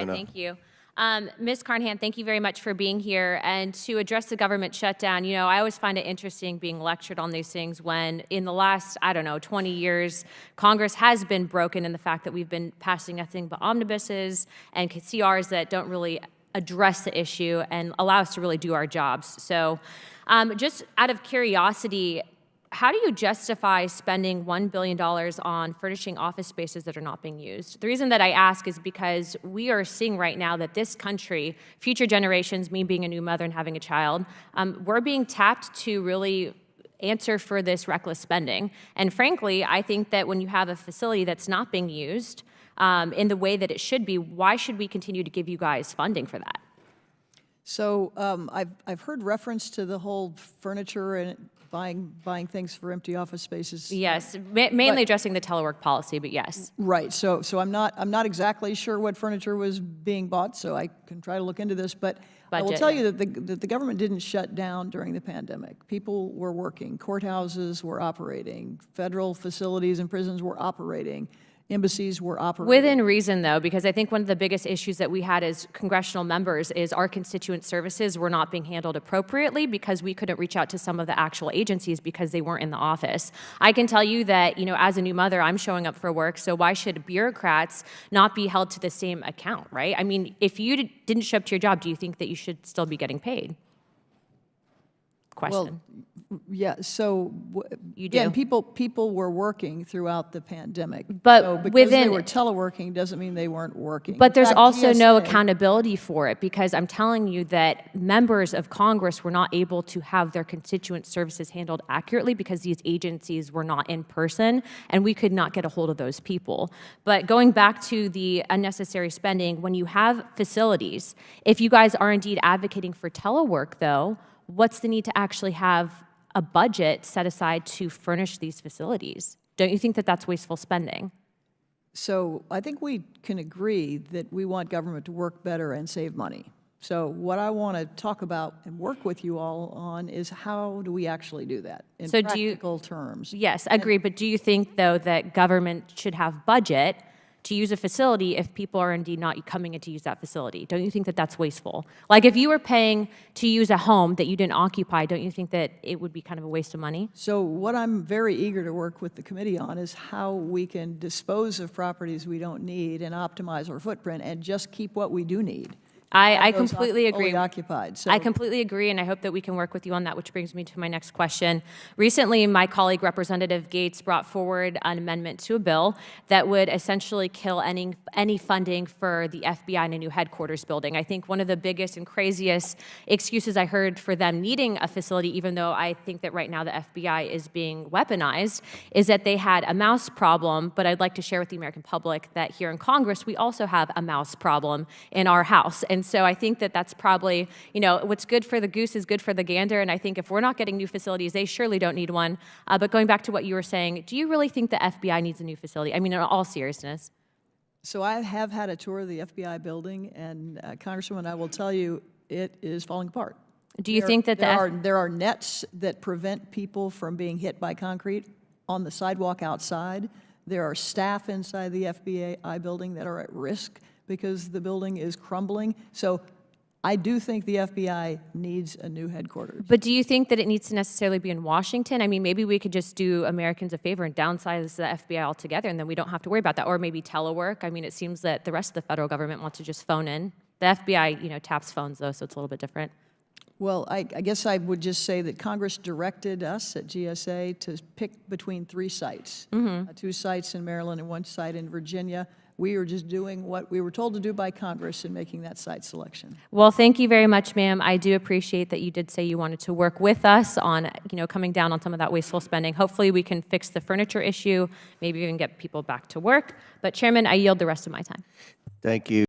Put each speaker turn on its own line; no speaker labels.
Thank you. Ms. Carnahan, thank you very much for being here. And to address the government shutdown, you know, I always find it interesting being lectured on these things when in the last, 20 years, Congress has been broken in the fact that we've been passing nothing but omnibuses and CRs that don't really address the issue and allow us to really do our jobs. So just out of curiosity, how do you justify spending $1 billion on furnishing office spaces that are not being used? The reason that I ask is because we are seeing right now that this country, future generations, me being a new mother and having a child, we're being tapped to really answer for this reckless spending. And frankly, I think that when you have a facility that's not being used in the way that it should be, why should we continue to give you guys funding for that?
So I've heard reference to the whole furniture and buying things for empty office spaces.
Yes, mainly addressing the telework policy, but yes.
Right. So I'm not exactly sure what furniture was being bought. So I can try to look into this, but I will tell you that the government didn't shut down during the pandemic. People were working. Courthouses were operating. Federal facilities and prisons were operating. Embassies were operating.
Within reason, though, because I think one of the biggest issues that we had as congressional members is our constituent services were not being handled appropriately because we couldn't reach out to some of the actual agencies because they weren't in the office. I can tell you that, you know, as a new mother, I'm showing up for work, so why should bureaucrats not be held to the same account, right? I mean, if you didn't show up to your job, do you think that you should still be getting paid? Question.
Well, yeah, so again, people were working throughout the pandemic.
But
so because they were teleworking doesn't mean they weren't working.
But there's also no accountability for it because I'm telling you that members of Congress were not able to have their constituent services handled accurately because these agencies were not in person and we could not get a hold of those people. But going back to the unnecessary spending, when you have facilities, if you guys are indeed advocating for telework though, what's the need to actually have a budget set aside to furnish these facilities? Don't you think that that's wasteful spending?
So I think we can agree that we want government to work better and save money. So what I want to talk about and work with you all on is how do we actually do that in practical terms?
Yes, agree. But do you think, though, that government should have budget to use a facility if people are indeed not coming in to use that facility? Don't you think that that's wasteful? Like if you were paying to use a home that you didn't occupy, don't you think that it would be kind of a waste of money?
So what I'm very eager to work with the committee on is how we can dispose of properties we don't need and optimize our footprint and just keep what we do need.
I completely agree.
Occupied. So
I completely agree, and I hope that we can work with you on that, which brings me to my next question. Recently, my colleague, Representative Gates, brought forward an amendment to a bill that would essentially kill any funding for the FBI in a new headquarters building. I think one of the biggest and craziest excuses I heard for them needing a facility, even though I think that right now the FBI is being weaponized, is that they had a mouse problem, but I'd like to share with the American public that here in Congress, we also have a mouse problem in our House. And so I think that that's probably, you know, what's good for the goose is good for the gander. And I think if we're not getting new facilities, they surely don't need one. But going back to what you were saying, do you really think the FBI needs a new facility? I mean, in all seriousness.
So I have had a tour of the FBI building, and Congresswoman, I will tell you, it is falling apart.
Do you think that
there are nets that prevent people from being hit by concrete on the sidewalk outside? There are staff inside the FBI building that are at risk because the building is crumbling. So I do think the FBI needs a new headquarters.
But do you think that it needs to necessarily be in Washington? I mean, maybe we could just do Americans a favor and downsize the FBI altogether, and then we don't have to worry about that. Or maybe telework. I mean, it seems that the rest of the federal government wants to just phone in. The FBI, you know, taps phones, though, so it's a little bit different.
Well, I guess I would just say that Congress directed us at GSA to pick between 3 sites, 2 sites in Maryland and 1 site in Virginia. We are just doing what we were told to do by Congress in making that site selection.
Well, thank you very much, ma'am. I do appreciate that you did say you wanted to work with us on, you know, coming down on some of that wasteful spending. Hopefully we can fix the furniture issue, maybe even get people back to work. But Chairman, I yield the rest of my time.
Thank you.